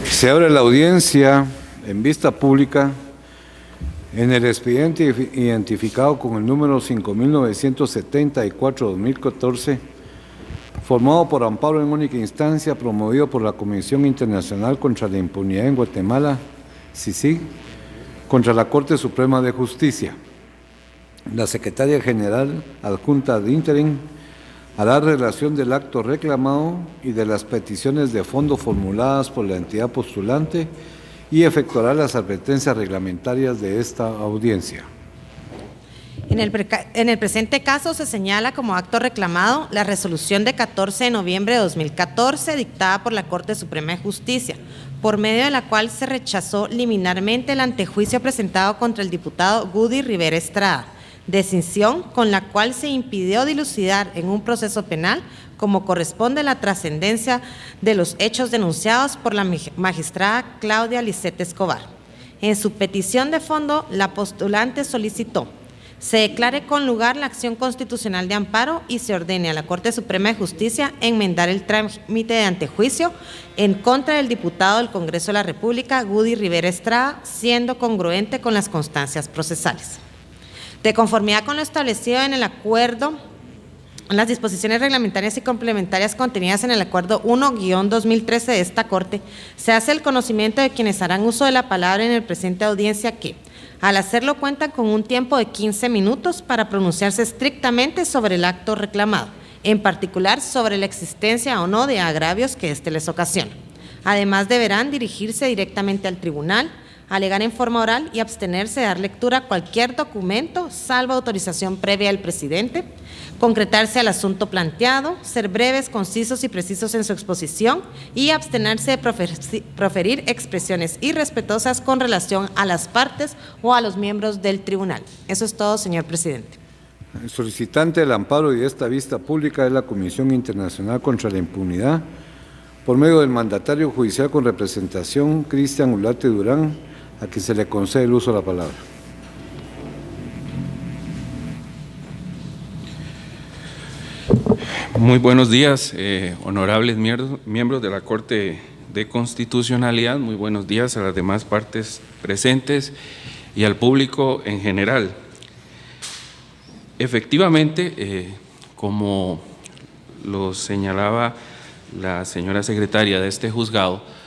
Se abre la audiencia en vista pública en el expediente identificado con el número 5974-2014, formado por amparo en única instancia, promovido por la Comisión Internacional contra la Impunidad en Guatemala, CICIG, contra la Corte Suprema de Justicia. La Secretaria General Adjunta ad interim hará relación del acto reclamado y de las peticiones de fondo formuladas por la entidad postulante y efectuará las advertencias reglamentarias de esta audiencia. En el presente caso se señala como acto reclamado la resolución de 14 de noviembre de 2014 dictada por la Corte Suprema de Justicia, por medio de la cual se rechazó liminarmente el antejuicio presentado contra el diputado Gudy Rivera Estrada, decisión con la cual se impidió dilucidar en un proceso penal como corresponde la trascendencia de los hechos denunciados por la magistrada Claudia Lisette Escobar. En su petición de fondo, la postulante solicitó se declare con lugar la acción constitucional de amparo y se ordene a la Corte Suprema de Justicia enmendar el trámite de antejuicio en contra del diputado del Congreso de la República, Gudy Rivera Estrada, siendo congruente con las constancias procesales. De conformidad con lo establecido en el acuerdo, las disposiciones reglamentarias y complementarias contenidas en el Acuerdo 1-2013 de esta Corte, se hace el conocimiento de quienes harán uso de la palabra en el presente audiencia que, al hacerlo, cuentan con un tiempo de 15 minutos para pronunciarse estrictamente sobre el acto reclamado, en particular sobre la existencia o no de agravios que éste les ocasiona. Además, deberán dirigirse directamente al tribunal, alegar en forma oral y abstenerse de dar lectura a cualquier documento, salvo autorización previa del presidente, concretarse al asunto planteado, ser breves, concisos y precisos en su exposición y abstenerse de proferir expresiones irrespetuosas con relación a las partes o a los miembros del tribunal. Eso es todo, señor presidente. El solicitante del amparo y de esta vista pública es la Comisión Internacional contra la Impunidad, por medio del mandatario judicial con representación, Cristian Ulate Durán, a quien se le concede el uso de la palabra. Muy buenos días, honorables miembros de la Corte de Constitucionalidad. Muy buenos días a las demás partes presentes y al público en general. Efectivamente, como lo señalaba la señora secretaria de este juzgado,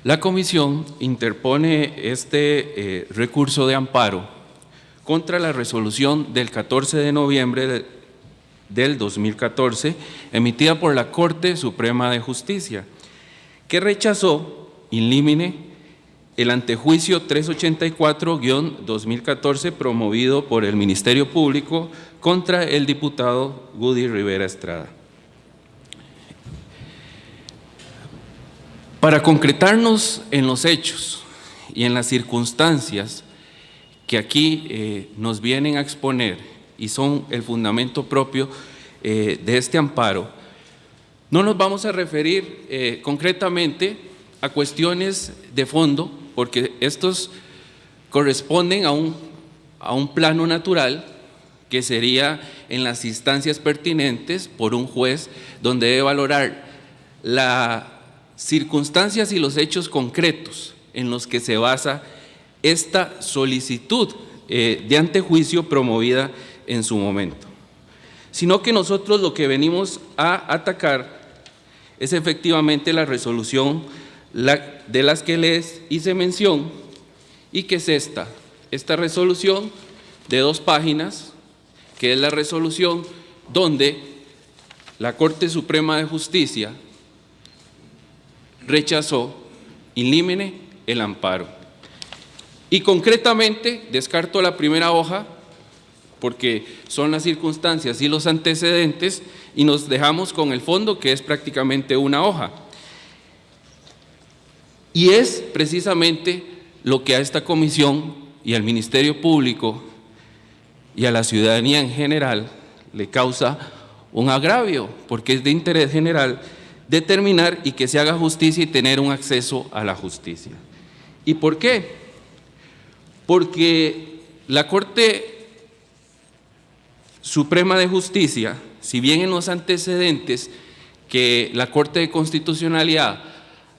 la Comisión interpone este recurso de amparo contra la resolución del 14 de noviembre del 2014, emitida por la Corte Suprema de Justicia, que rechazó in limine el antejuicio 384-2014 promovido por el Ministerio Público contra el diputado Gudy Rivera Estrada. Para concretarnos en los hechos y en las circunstancias que aquí nos vienen a exponer y son el fundamento propio de este amparo, no nos vamos a referir concretamente a cuestiones de fondo, porque estos corresponden a un plano natural que sería en las instancias pertinentes por un juez, donde debe valorar las circunstancias y los hechos concretos en los que se basa esta solicitud de antejuicio promovida en su momento, sino que nosotros lo que venimos a atacar es efectivamente la resolución de las que les hice mención, y que es esta resolución de 2 páginas, que es la resolución donde la Corte Suprema de Justicia rechazó in limine el amparo. Y concretamente descarto la primera hoja porque son las circunstancias y los antecedentes, y nos dejamos con el fondo, que es prácticamente una hoja. Y es precisamente lo que a esta comisión y al Ministerio Público y a la ciudadanía en general le causa un agravio, porque es de interés general determinar y que se haga justicia y tener un acceso a la justicia. ¿Y por qué? Porque la Corte Suprema de Justicia, si bien en los antecedentes que la Corte de Constitucionalidad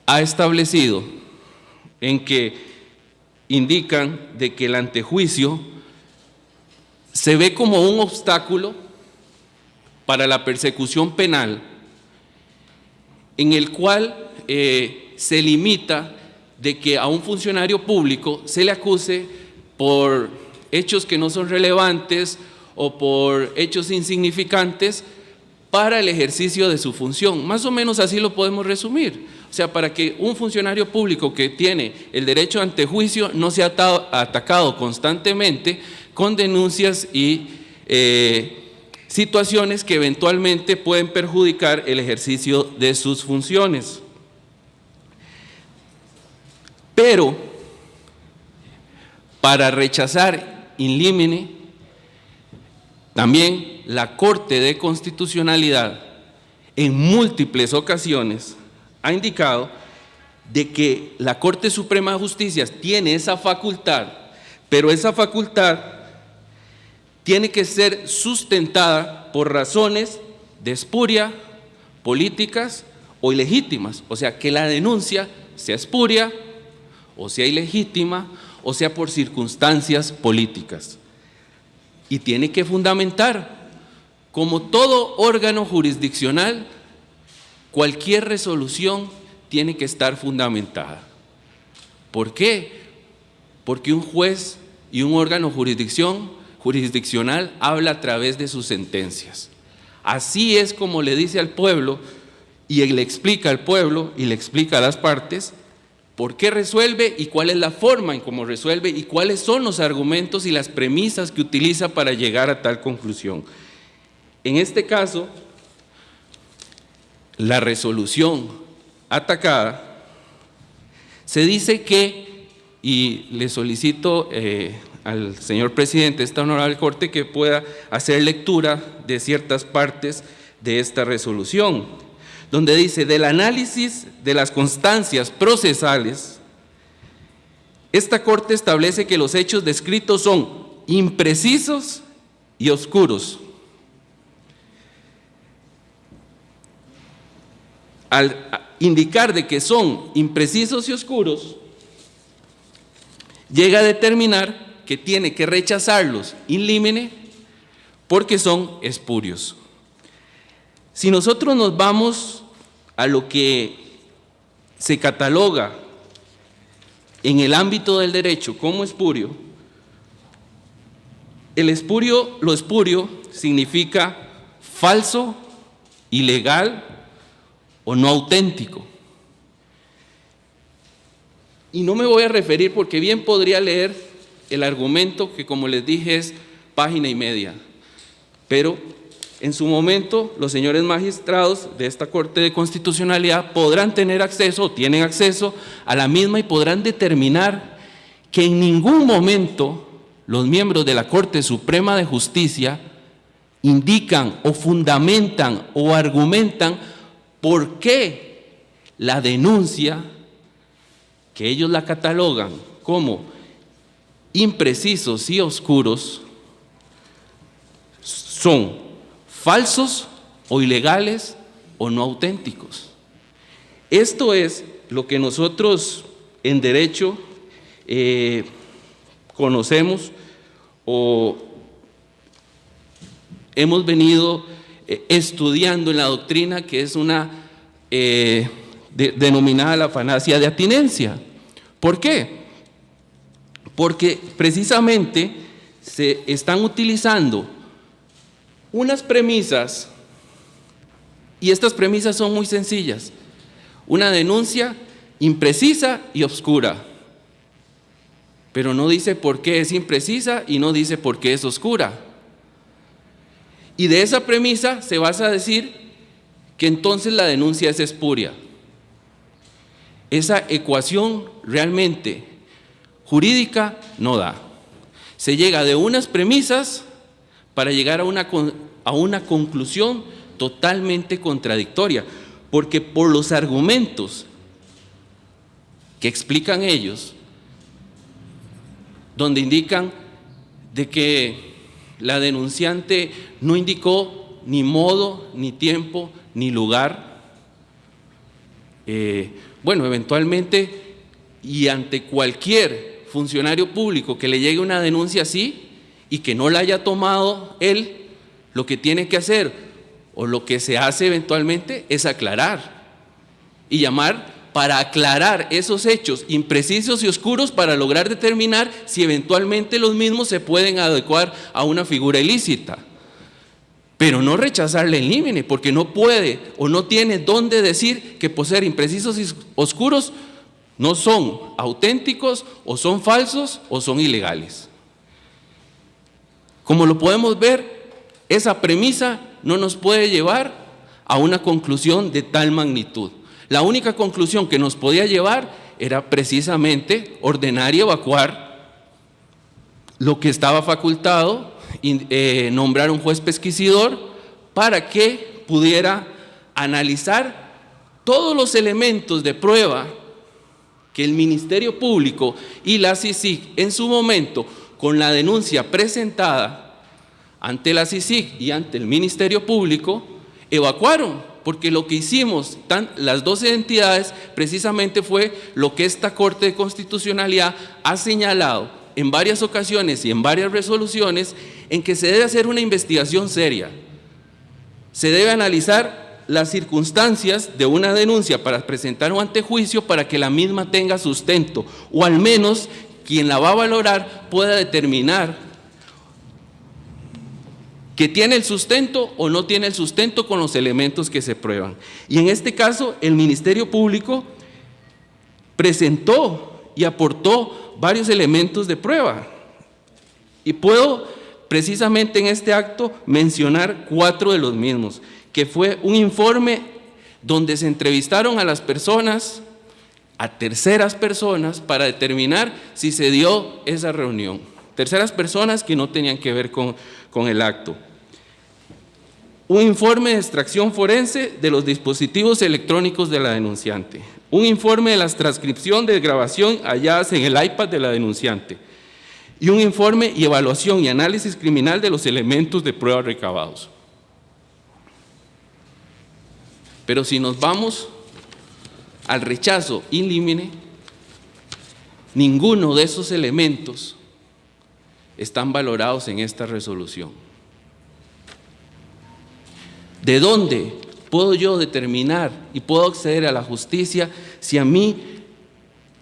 ha establecido en que indican de que el antejuicio se ve como un obstáculo para la persecución penal, en el cual se limita de que a un funcionario público se le acuse por hechos que no son relevantes o por hechos insignificantes para el ejercicio de su función. Más o menos así lo podemos resumir. O sea, para que un funcionario público que tiene el derecho a antejuicio no sea atacado constantemente con denuncias y situaciones que eventualmente pueden perjudicar el ejercicio de sus funciones. Pero, para rechazar in limine, también la Corte de Constitucionalidad en múltiples ocasiones ha indicado de que la Corte Suprema de Justicia tiene esa facultad, pero esa facultad tiene que ser sustentada por razones de espuria, políticas o ilegítimas, o sea, que la denuncia sea espuria o sea ilegítima o sea por circunstancias políticas. Y tiene que fundamentar, como todo órgano jurisdiccional, cualquier resolución tiene que estar fundamentada. ¿Por qué? Porque un juez y un órgano jurisdiccional habla a través de sus sentencias. Así es como le dice al pueblo y le explica al pueblo y le explica a las partes por qué resuelve y cuál es la forma en cómo resuelve y cuáles son los argumentos y las premisas que utiliza para llegar a tal conclusión. En este caso, la resolución atacada, se dice que, y le solicito al señor presidente de esta honorable Corte que pueda hacer lectura de ciertas partes de esta resolución, donde dice: del análisis de las constancias procesales, esta Corte establece que los hechos descritos son imprecisos y oscuros. Al indicar de que son imprecisos y oscuros, llega a determinar que tiene que rechazarlos in limine porque son espurios. Si nosotros nos vamos a lo que se cataloga en el ámbito del derecho como espurio, lo espurio significa falso, ilegal o no auténtico. Y no me voy a referir, porque bien podría leer el argumento que, como les dije, es página y media, pero en su momento los señores magistrados de esta Corte de Constitucionalidad podrán tener acceso, o tienen acceso a la misma, y podrán determinar que en ningún momento los miembros de la Corte Suprema de Justicia indican o fundamentan o argumentan por qué la denuncia, que ellos la catalogan como imprecisos y oscuros, son falsos o ilegales o no auténticos. Esto es lo que nosotros en derecho conocemos o hemos venido estudiando en la doctrina, que es una denominada la falacia de atinencia. ¿Por qué? Porque precisamente se están utilizando unas premisas, y estas premisas son muy sencillas: una denuncia imprecisa y oscura, pero no dice por qué es imprecisa y no dice por qué es oscura. Y de esa premisa se basa a decir que entonces la denuncia es espuria. Esa ecuación realmente jurídica no da. Se llega de unas premisas para llegar a una conclusión totalmente contradictoria, porque por los argumentos que explican ellos, donde indican de que la denunciante no indicó ni modo, ni tiempo, ni lugar, bueno, eventualmente y ante cualquier funcionario público que le llegue una denuncia así y que no la haya tomado él, lo que tiene que hacer o lo que se hace eventualmente es aclarar y llamar para aclarar esos hechos imprecisos y oscuros para lograr determinar si eventualmente los mismos se pueden adecuar a una figura ilícita. Pero no rechazarle el límite, porque no puede o no tiene dónde decir que por ser imprecisos y oscuros no son auténticos o son falsos o son ilegales. Como lo podemos ver, esa premisa no nos puede llevar a una conclusión de tal magnitud. La única conclusión que nos podía llevar era precisamente ordenar y evacuar lo que estaba facultado, nombrar un juez pesquisidor para que pudiera analizar todos los elementos de prueba que el Ministerio Público y la CICIG en su momento, con la denuncia presentada ante la CICIG y ante el Ministerio Público, evacuaron, porque lo que hicimos las dos entidades precisamente fue lo que esta Corte de Constitucionalidad ha señalado en varias ocasiones y en varias resoluciones, en que se debe hacer una investigación seria. Se debe analizar las circunstancias de una denuncia para presentar un antejuicio para que la misma tenga sustento, o al menos quien la va a valorar pueda determinar que tiene el sustento o no tiene el sustento con los elementos que se prueban. Y en este caso, el Ministerio Público presentó y aportó varios elementos de prueba. Y puedo precisamente en este acto mencionar 4 de los mismos, que fue un informe donde se entrevistaron a las personas, a terceras personas, para determinar si se dio esa reunión. Terceras personas que no tenían que ver con el acto. Un informe de extracción forense de los dispositivos electrónicos de la denunciante. Un informe de la transcripción de grabación halladas en el iPad de la denunciante. Y un informe y evaluación y análisis criminal de los elementos de prueba recabados. Pero si nos vamos al rechazo in limine, ninguno de esos elementos están valorados en esta resolución. ¿De dónde puedo yo determinar y puedo acceder a la justicia si a mí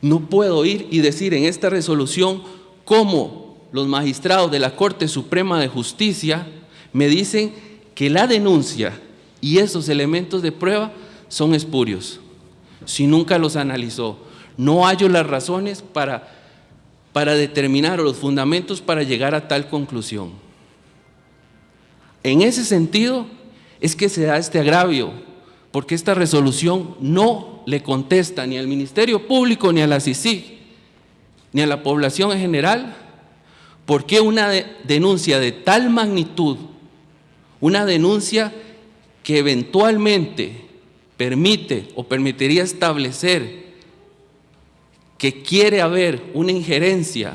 no puedo ir y decir en esta resolución cómo los magistrados de la Corte Suprema de Justicia me dicen que la denuncia y esos elementos de prueba son espurios, si nunca los analizó? No hallo las razones para determinar o los fundamentos para llegar a tal conclusión. En ese sentido es que se da este agravio, porque esta resolución no le contesta ni al Ministerio Público, ni a la CICIG, ni a la población en general, por qué una denuncia de tal magnitud, una denuncia que eventualmente permite o permitiría establecer que quiere haber una injerencia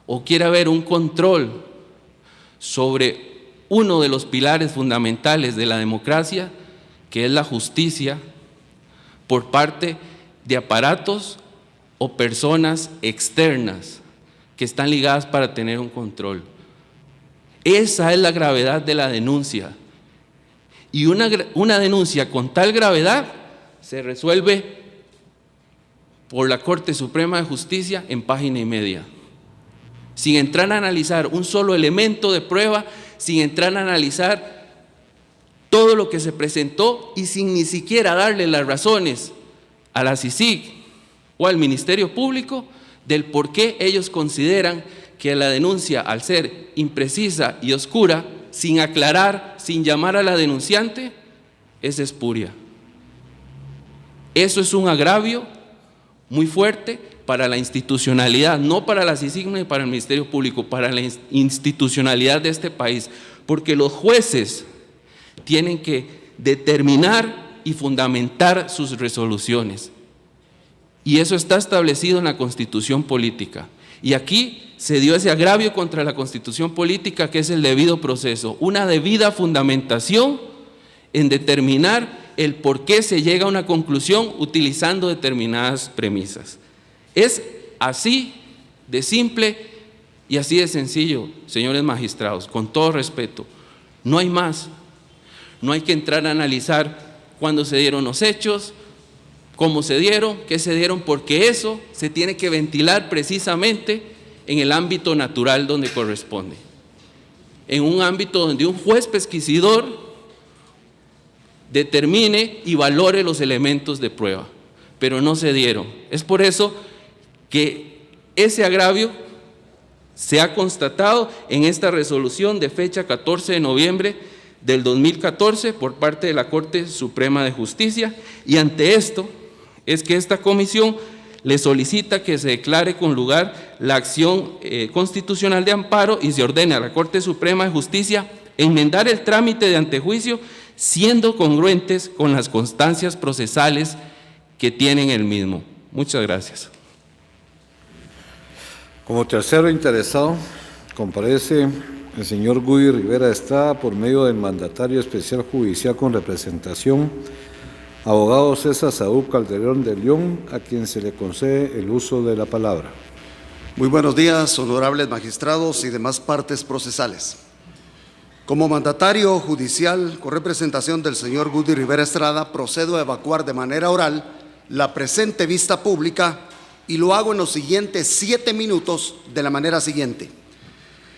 o quiere haber un control sobre uno de los pilares fundamentales de la democracia, que es la justicia, por parte de aparatos o personas externas que están ligadas para tener un control. Esa es la gravedad de la denuncia. Y una denuncia con tal gravedad se resuelve por la Corte Suprema de Justicia en página y media, sin entrar a analizar un solo elemento de prueba, sin entrar a analizar todo lo que se presentó y sin ni siquiera darle las razones a la CICIG o al Ministerio Público del por qué ellos consideran que la denuncia, al ser imprecisa y oscura, sin aclarar, sin llamar a la denunciante, es espuria. Eso es un agravio muy fuerte para la institucionalidad, no para la CICIG ni para el Ministerio Público, para la institucionalidad de este país, porque los jueces tienen que determinar y fundamentar sus resoluciones. Y eso está establecido en la Constitución Política. Y aquí se dio ese agravio contra la Constitución Política, que es el debido proceso, una debida fundamentación en determinar el por qué se llega a una conclusión utilizando determinadas premisas. Es así de simple y así de sencillo, señores magistrados, con todo respeto. No hay más. No hay que entrar a analizar cuándo se dieron los hechos, cómo se dieron, qué se dieron, porque eso se tiene que ventilar precisamente en el ámbito natural donde corresponde. En un ámbito donde un juez pesquisidor determine y valore los elementos de prueba, pero no se dieron. Es por eso que ese agravio se ha constatado en esta resolución de fecha 14 de noviembre del 2014 por parte de la Corte Suprema de Justicia, y ante esto es que esta comisión le solicita que se declare con lugar la acción constitucional de amparo y se ordene a la Corte Suprema de Justicia enmendar el trámite de antejuicio siendo congruentes con las constancias procesales que tienen el mismo. Muchas gracias. Como tercero interesado, comparece el señor Gudy Rivera Estrada por medio del mandatario especial judicial con representación, abogado César Saúl Calderón de León, a quien se le concede el uso de la palabra. Muy buenos días, honorables magistrados y demás partes procesales. Como mandatario judicial con representación del señor Gudy Rivera Estrada, procedo a evacuar de manera oral la presente vista pública y lo hago en los siguientes 7 minutos de la manera siguiente.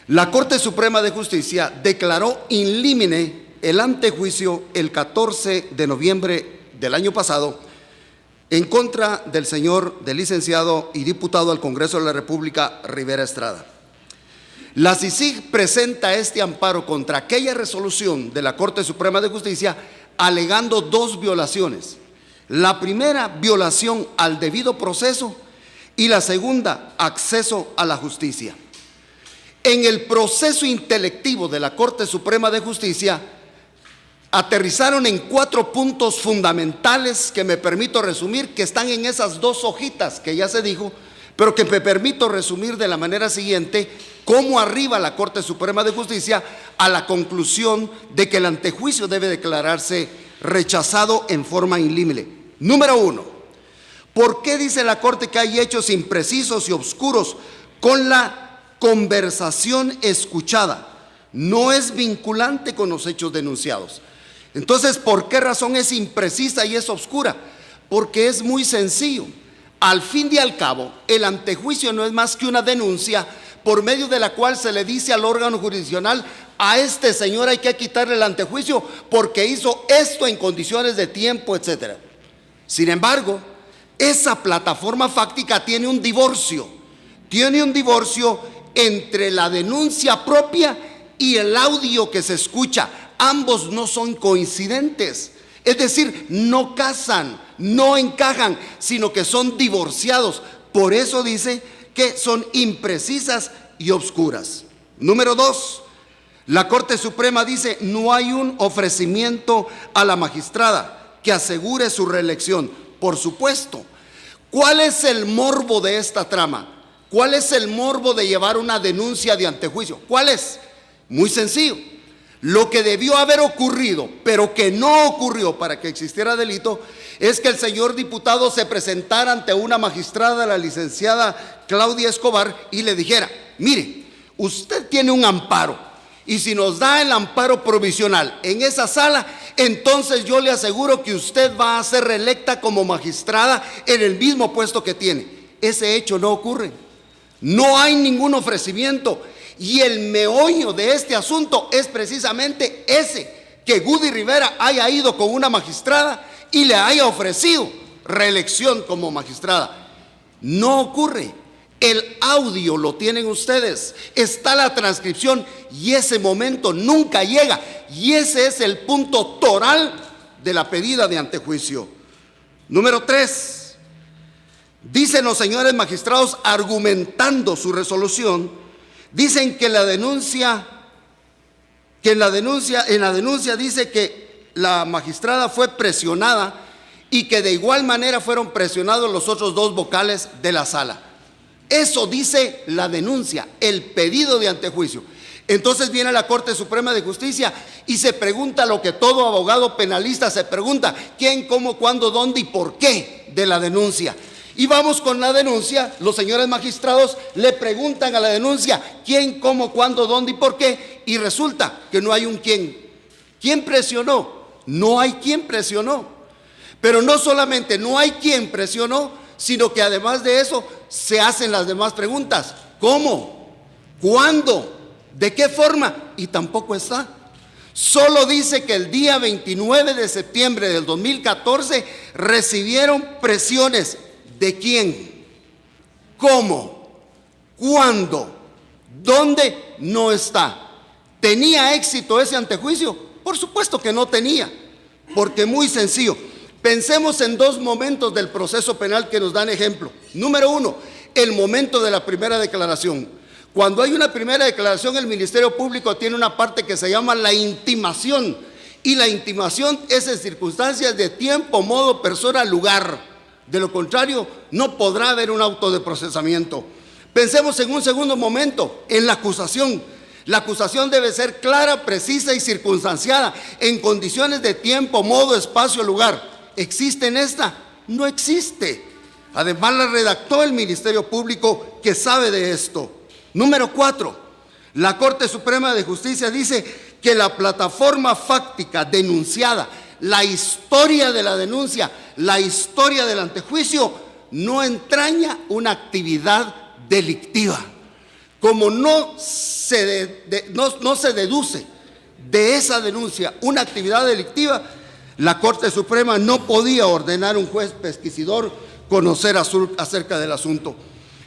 La Corte Suprema de Justicia declaró in limine el antejuicio el 14 de noviembre del año pasado en contra del licenciado y diputado al Congreso de la República Rivera Estrada. La CICIG presenta este amparo contra aquella resolución de la Corte Suprema de Justicia alegando 2 violaciones. La primera, violación al debido proceso, y la segunda, acceso a la justicia. En el proceso intelectivo de la Corte Suprema de Justicia, aterrizaron en 4 puntos fundamentales que me permito resumir, que están en esas 2 hojitas que ya se dijo, pero que me permito resumir de la manera siguiente: cómo arriba la Corte Suprema de Justicia a la conclusión de que el antejuicio debe declararse rechazado en forma in limine. Número 1. ¿Por qué dice la Corte que hay hechos imprecisos y oscuros con la conversación escuchada? No es vinculante con los hechos denunciados. Entonces, ¿por qué razón es imprecisa y es oscura? Porque es muy sencillo. Al fin y al cabo, el antejuicio no es más que una denuncia por medio de la cual se le dice al órgano jurisdiccional: a este señor hay que quitarle el antejuicio porque hizo esto en condiciones de tiempo, etc. Sin embargo, esa plataforma fáctica tiene un divorcio entre la denuncia propia y el audio que se escucha. Ambos no son coincidentes, es decir, no casan, no encajan, sino que son divorciados. Por eso dice que son imprecisas y obscuras. Número 2, la Corte Suprema dice: no hay un ofrecimiento a la magistrada que asegure su reelección. Por supuesto. ¿Cuál es el morbo de esta trama? ¿Cuál es el morbo de llevar una denuncia de antejuicio? ¿Cuál es? Muy sencillo. Lo que debió haber ocurrido, pero que no ocurrió para que existiera delito, es que el señor diputado se presentara ante una magistrada, la licenciada Claudia Escobar, y le dijera: mire, usted tiene un amparo, y si nos da el amparo provisional en esa sala, entonces yo le aseguro que usted va a ser reelecta como magistrada en el mismo puesto que tiene. Ese hecho no ocurre. No hay ningún ofrecimiento. Y el meollo de este asunto es precisamente ese: que Gudy Rivera haya ido con una magistrada y le haya ofrecido reelección como magistrada. No ocurre. El audio lo tienen ustedes, está la transcripción, y ese momento nunca llega, y ese es el punto toral de la pedida de antejuicio. Número 3, dicen los señores magistrados, argumentando su resolución, dicen que en la denuncia dice que la magistrada fue presionada y que de igual manera fueron presionados los otros 2 vocales de la sala. Eso dice la denuncia, el pedido de antejuicio. Entonces viene la Corte Suprema de Justicia y se pregunta lo que todo abogado penalista se pregunta: ¿quién, cómo, cuándo, dónde y por qué de la denuncia? Y vamos con la denuncia. Los señores magistrados le preguntan a la denuncia quién, cómo, cuándo, dónde y por qué, y resulta que no hay un quién. ¿Quién presionó? No hay quien presionó. Pero no solamente no hay quien presionó, sino que además de eso se hacen las demás preguntas. ¿Cómo? ¿Cuándo? ¿De qué forma? Y tampoco está. Solo dice que el día 29 de septiembre del 2014 recibieron presiones. ¿De quién? ¿Cómo? ¿Cuándo? ¿Dónde? No está. ¿Tenía éxito ese antejuicio? Por supuesto que no tenía, porque muy sencillo. Pensemos en dos momentos del proceso penal que nos dan ejemplo. Número uno, el momento de la primera declaración. Cuando hay una primera declaración, el Ministerio Público tiene una parte que se llama la intimación, y la intimación es en circunstancias de tiempo, modo, persona, lugar. De lo contrario, no podrá haber un auto de procesamiento. Pensemos en un segundo momento, en la acusación. La acusación debe ser clara, precisa y circunstanciada, en condiciones de tiempo, modo, espacio, lugar. ¿Existe en esta? No existe. Además, la redactó el Ministerio Público, que sabe de esto. Número 4, la Corte Suprema de Justicia dice que la plataforma fáctica denunciada, la historia de la denuncia, la historia del antejuicio, no entraña una actividad delictiva. Como no se deduce de esa denuncia una actividad delictiva, la Corte Suprema no podía ordenar a un juez pesquisidor conocer acerca del asunto.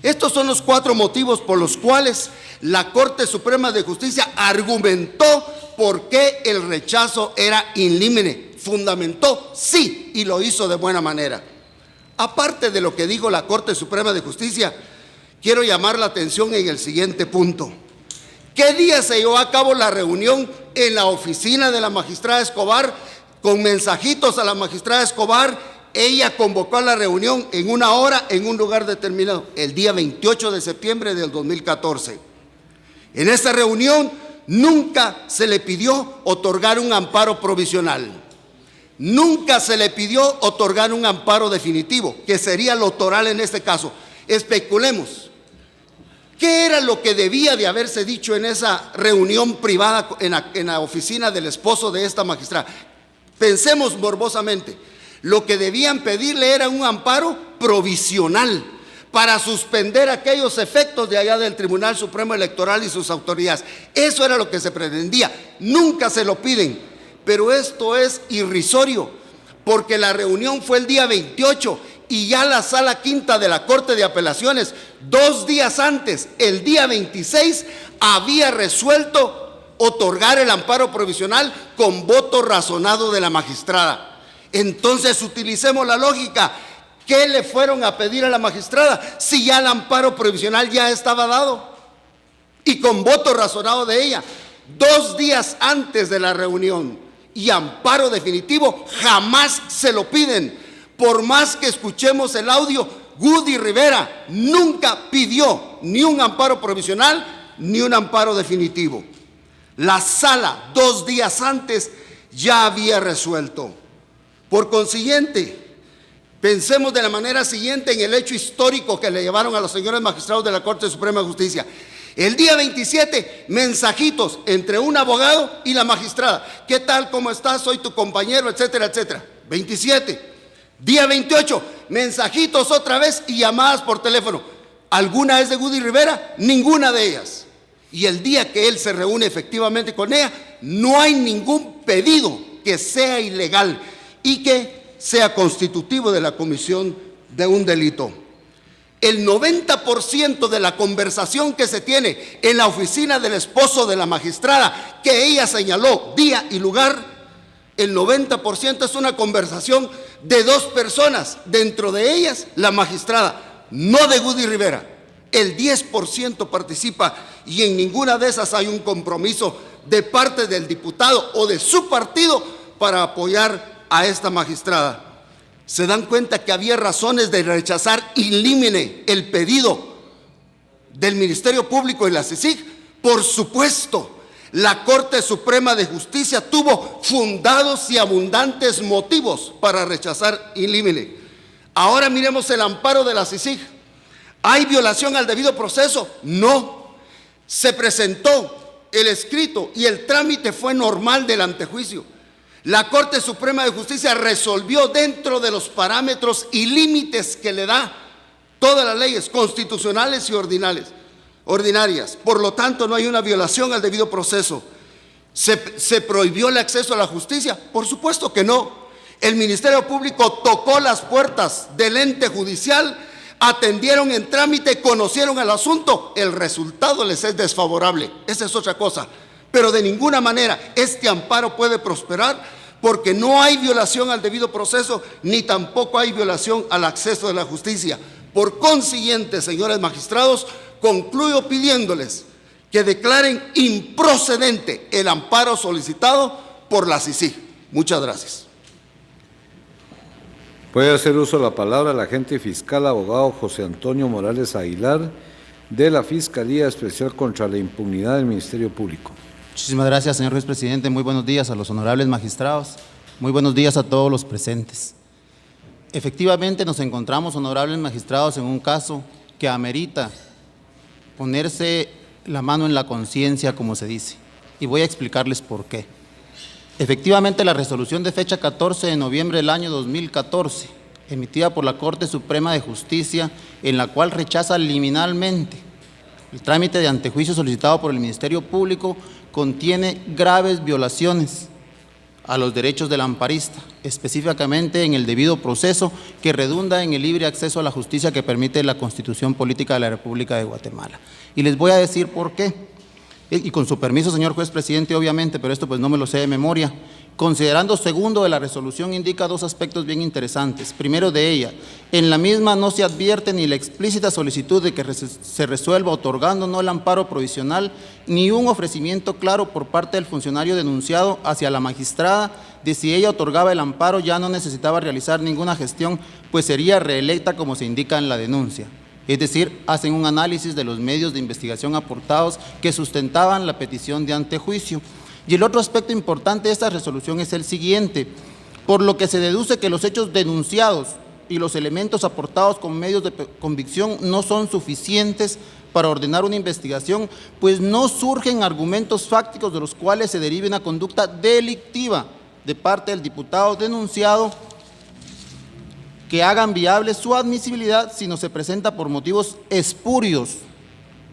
Estos son los 4 motivos por los cuales la Corte Suprema de Justicia argumentó por qué el rechazo era in limine. Fundamentó, sí, y lo hizo de buena manera. Aparte de lo que dijo la Corte Suprema de Justicia, quiero llamar la atención en el siguiente punto. ¿Qué día se llevó a cabo la reunión en la oficina de la magistrada Escobar con mensajitos a la magistrada Escobar? Ella convocó a la reunión en una hora, en un lugar determinado, el día 28 de septiembre del 2014. En esta reunión nunca se le pidió otorgar un amparo provisional. Nunca se le pidió otorgar un amparo definitivo, que sería lo toral en este caso. Especulemos. ¿Qué era lo que debía de haberse dicho en esa reunión privada en la oficina del esposo de esta magistrada? Pensemos morbosamente. Lo que debían pedirle era un amparo provisional para suspender aquellos efectos de allá del Tribunal Supremo Electoral y sus autoridades. Eso era lo que se pretendía. Nunca se lo piden, pero esto es irrisorio, porque la reunión fue el día 28 y ya la Sala Quinta de la Corte de Apelaciones, 2 días antes, el día 26, había resuelto otorgar el amparo provisional con voto razonado de la magistrada. Entonces utilicemos la lógica. ¿Qué le fueron a pedir a la magistrada si ya el amparo provisional ya estaba dado y con voto razonado de ella? 2 días antes de la reunión, y amparo definitivo jamás se lo piden. Por más que escuchemos el audio, Woody Rivera nunca pidió ni un amparo provisional ni un amparo definitivo. La sala 2 días antes ya había resuelto. Por consiguiente, pensemos de la manera siguiente en el hecho histórico que le llevaron a los señores magistrados de la Corte Suprema de Justicia. El día 27, mensajitos entre un abogado y la magistrada. ¿Qué tal? ¿Cómo estás? Soy tu compañero, etcétera, etcétera. 27. Día 28, mensajitos otra vez y llamadas por teléfono. ¿Alguna es de Woody Rivera? Ninguna de ellas. Y el día que él se reúne efectivamente con ella, no hay ningún pedido que sea ilegal y que sea constitutivo de la comisión de un delito. El 90% de la conversación que se tiene en la oficina del esposo de la magistrada, que ella señaló día y lugar, el 90% es una conversación de 2 personas, dentro de ellas la magistrada, no de Woody Rivera. El 10% participa y en ninguna de esas hay un compromiso de parte del diputado o de su partido para apoyar a esta magistrada. Se dan cuenta que había razones de rechazar in limine el pedido del Ministerio Público y la CICIG. Por supuesto, la Corte Suprema de Justicia tuvo fundados y abundantes motivos para rechazar in limine. Ahora miremos el amparo de la CICIG. ¿Hay violación al debido proceso? No. Se presentó el escrito y el trámite fue normal del antejuicio. La Corte Suprema de Justicia resolvió dentro de los parámetros y límites que le da todas las leyes constitucionales y ordinarias. Por lo tanto, no hay una violación al debido proceso. ¿Se prohibió el acceso a la justicia? Por supuesto que no. El Ministerio Público tocó las puertas del ente judicial, atendieron en trámite, conocieron el asunto, el resultado les es desfavorable. Esa es otra cosa. Pero de ninguna manera este amparo puede prosperar porque no hay violación al debido proceso ni tampoco hay violación al acceso de la justicia. Por consiguiente, señores magistrados, concluyo pidiéndoles que declaren improcedente el amparo solicitado por la CICIG. Muchas gracias. Puede hacer uso de la palabra el agente fiscal abogado José Antonio Morales Aguilar de la Fiscalía Especial contra la Impunidad del Ministerio Público. Muchísimas gracias, señor juez presidente. Muy buenos días a los honorables magistrados. Muy buenos días a todos los presentes. Efectivamente, nos encontramos, honorables magistrados, en un caso que amerita ponerse la mano en la conciencia, como se dice. Y voy a explicarles por qué. Efectivamente, la resolución de fecha 14 de noviembre del año 2014, emitida por la Corte Suprema de Justicia, en la cual rechaza liminalmente el trámite de antejuicio solicitado por el Ministerio Público, contiene graves violaciones a los derechos del amparista, específicamente en el debido proceso que redunda en el libre acceso a la justicia que permite la Constitución Política de la República de Guatemala. Y les voy a decir por qué. Y con su permiso, señor juez presidente, obviamente, pero esto pues no me lo sé de memoria. Considerando segundo de la resolución, indica dos aspectos bien interesantes. Primero de ella, en la misma no se advierte ni la explícita solicitud de que se resuelva otorgando no el amparo provisional, ni un ofrecimiento claro por parte del funcionario denunciado hacia la magistrada de si ella otorgaba el amparo ya no necesitaba realizar ninguna gestión, pues sería reelecta como se indica en la denuncia. Es decir, hacen un análisis de los medios de investigación aportados que sustentaban la petición de antejuicio. Y el otro aspecto importante de esta resolución es el siguiente, por lo que se deduce que los hechos denunciados y los elementos aportados con medios de convicción no son suficientes para ordenar una investigación, pues no surgen argumentos fácticos de los cuales se derive una conducta delictiva de parte del diputado denunciado que hagan viable su admisibilidad, sino se presenta por motivos espurios,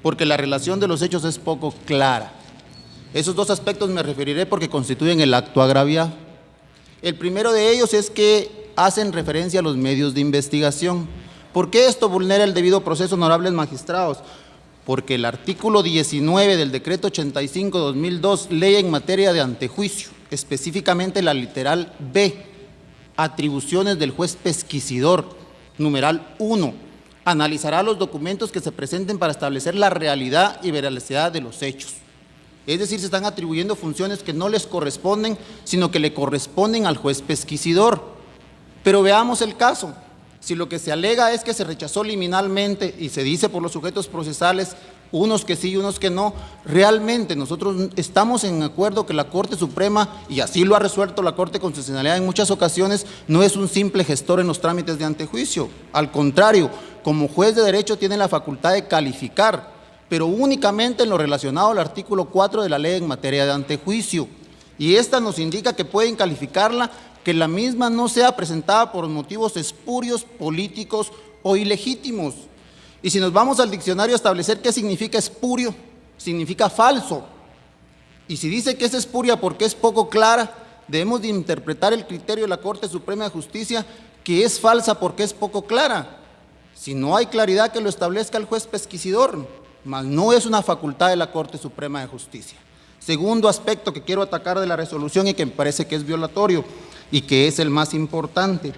porque la relación de los hechos es poco clara. Esos dos aspectos me referiré porque constituyen el acto agraviado. El primero de ellos es que hacen referencia a los medios de investigación. ¿Por qué esto vulnera el debido proceso, honorables magistrados? Porque el artículo 19 del decreto 85/2002, ley en materia de antejuicio, específicamente la literal B, atribuciones del juez pesquisidor, numeral 1, analizará los documentos que se presenten para establecer la realidad y veracidad de los hechos. Es decir, se están atribuyendo funciones que no les corresponden, sino que le corresponden al juez pesquisidor. Pero veamos el caso. Si lo que se alega es que se rechazó liminalmente y se dice por los sujetos procesales, unos que sí y unos que no, realmente nosotros estamos en acuerdo que la Corte Suprema, y así lo ha resuelto la Corte Constitucional en muchas ocasiones, no es un simple gestor en los trámites de antejuicio. Al contrario, como juez de derecho tiene la facultad de calificar, pero únicamente en lo relacionado al artículo 4 de la ley en materia de antejuicio. Y esta nos indica que pueden calificarla que la misma no sea presentada por motivos espurios, políticos o ilegítimos. Y si nos vamos al diccionario a establecer qué significa espurio, significa falso. Y si dice que es espuria porque es poco clara, debemos de interpretar el criterio de la Corte Suprema de Justicia que es falsa porque es poco clara. Si no hay claridad, que lo establezca el juez pesquisidor, mas no es una facultad de la Corte Suprema de Justicia. Segundo aspecto que quiero atacar de la resolución y que me parece que es violatorio y que es el más importante,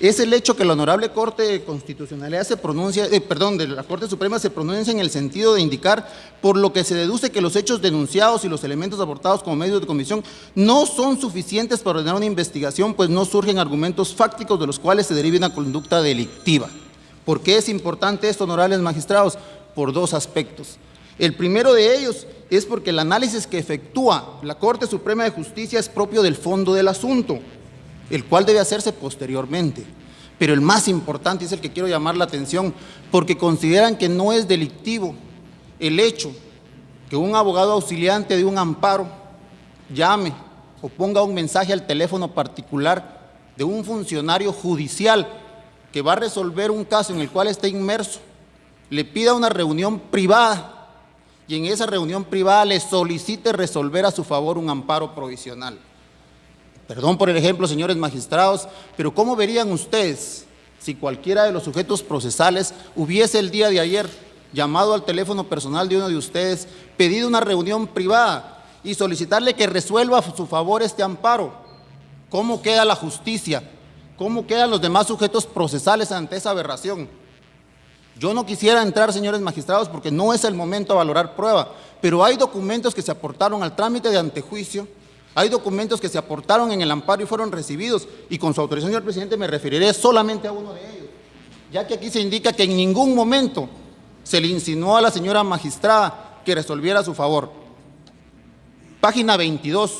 es el hecho que la Honorable Corte de Constitucionalidad se pronuncia, de la Corte Suprema se pronuncia en el sentido de indicar, por lo que se deduce que los hechos denunciados y los elementos aportados como medios de convicción no son suficientes para ordenar una investigación, pues no surgen argumentos fácticos de los cuales se derive una conducta delictiva. ¿Por qué es importante esto, honorables magistrados? Por dos aspectos. El primero de ellos es porque el análisis que efectúa la Corte Suprema de Justicia es propio del fondo del asunto, el cual debe hacerse posteriormente. Pero el más importante es el que quiero llamar la atención, porque consideran que no es delictivo el hecho que un abogado auxiliante de un amparo llame o ponga un mensaje al teléfono particular de un funcionario judicial que va a resolver un caso en el cual está inmerso, le pida una reunión privada y en esa reunión privada le solicite resolver a su favor un amparo provisional. Perdón por el ejemplo, señores magistrados, pero ¿cómo verían ustedes si cualquiera de los sujetos procesales hubiese el día de ayer llamado al teléfono personal de uno de ustedes, pedido una reunión privada y solicitarle que resuelva a su favor este amparo? ¿Cómo queda la justicia? ¿Cómo quedan los demás sujetos procesales ante esa aberración? Yo no quisiera entrar, señores magistrados, porque no es el momento de valorar prueba, pero hay documentos que se aportaron al trámite de antejuicio, hay documentos que se aportaron en el amparo y fueron recibidos, y con su autorización, señor presidente, me referiré solamente a uno de ellos, ya que aquí se indica que en ningún momento se le insinuó a la señora magistrada que resolviera a su favor. Página 22.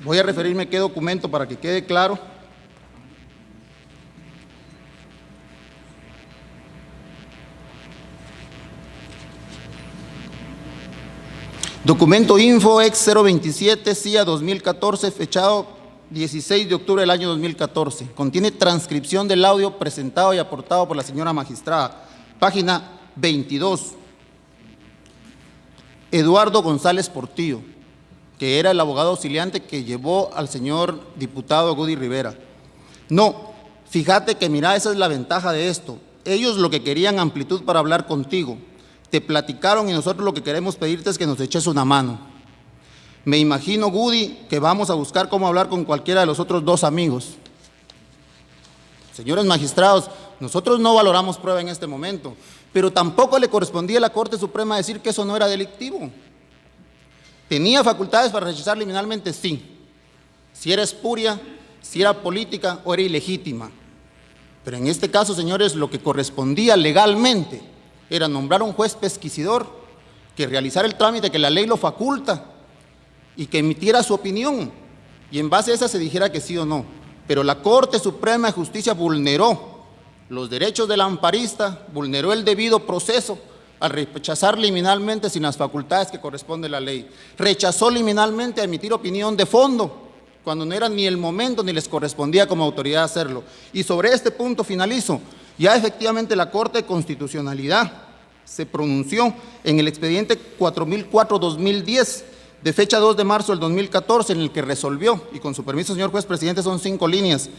Voy a referirme a qué documento para que quede claro. Documento Info ex 027 CIA 2014, fechado 16 de octubre del año 2014. Contiene transcripción del audio presentado y aportado por la señora magistrada. Página 22. Eduardo González Portillo, que era el abogado auxiliante que llevó al señor diputado Gudy Rivera. No, fíjate que mira, esa es la ventaja de esto. Ellos lo que querían amplitud para hablar contigo. Te platicaron y nosotros lo que queremos pedirte es que nos eches una mano. Me imagino, Gudy, que vamos a buscar cómo hablar con cualquiera de los otros dos amigos. Señores magistrados, nosotros no valoramos prueba en este momento, pero tampoco le correspondía a la Corte Suprema decir que eso no era delictivo. ¿Tenía facultades para rechazar liminalmente? Sí. Si era espuria, si era política o era ilegítima. Pero en este caso, señores, lo que correspondía legalmente era nombrar a un juez pesquisidor que realizara el trámite que la ley lo faculta y que emitiera su opinión, y en base a esa se dijera que sí o no. Pero la Corte Suprema de Justicia vulneró los derechos del amparista, vulneró el debido proceso al rechazar liminalmente sin las facultades que corresponde a la ley. Rechazó liminalmente a emitir opinión de fondo, cuando no era ni el momento ni les correspondía como autoridad hacerlo. Y sobre este punto finalizo. Ya efectivamente la Corte de Constitucionalidad se pronunció en el expediente 4004-2010, de fecha 2 de marzo del 2014, en el que resolvió, y con su permiso, señor juez presidente, son 5 líneas.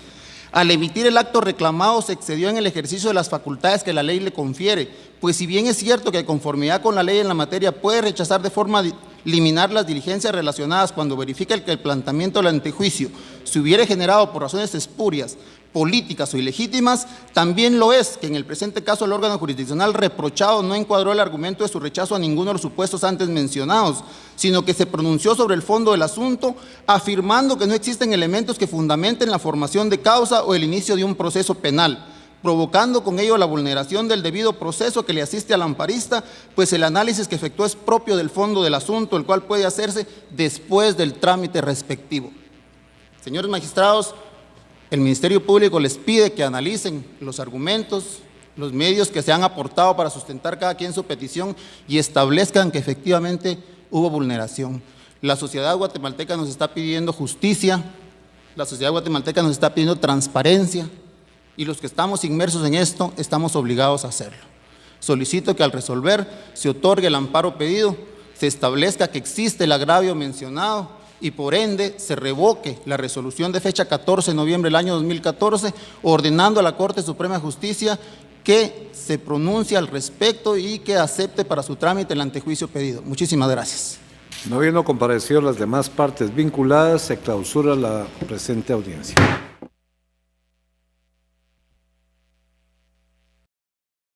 Al emitir el acto reclamado se excedió en el ejercicio de las facultades que la ley le confiere, pues si bien es cierto que de conformidad con la ley en la materia puede rechazar de forma liminar las diligencias relacionadas cuando verifica que el planteamiento del antejuicio se hubiere generado por razones espurias, políticas o ilegítimas, también lo es que en el presente caso el órgano jurisdiccional reprochado no encuadró el argumento de su rechazo a ninguno de los supuestos antes mencionados, sino que se pronunció sobre el fondo del asunto, afirmando que no existen elementos que fundamenten la formación de causa o el inicio de un proceso penal, provocando con ello la vulneración del debido proceso que le asiste al amparista, pues el análisis que efectuó es propio del fondo del asunto, el cual puede hacerse después del trámite respectivo. Señores magistrados, el Ministerio Público les pide que analicen los argumentos, los medios que se han aportado para sustentar cada quien su petición y establezcan que efectivamente hubo vulneración. La sociedad guatemalteca nos está pidiendo justicia, la sociedad guatemalteca nos está pidiendo transparencia, y los que estamos inmersos en esto estamos obligados a hacerlo. Solicito que al resolver se otorgue el amparo pedido, se establezca que existe el agravio mencionado y por ende se revoque la resolución de fecha 14 de noviembre del año 2014, ordenando a la Corte Suprema de Justicia que se pronuncie al respecto y que acepte para su trámite el antejuicio pedido. Muchísimas gracias. No habiendo comparecido las demás partes vinculadas, se clausura la presente audiencia.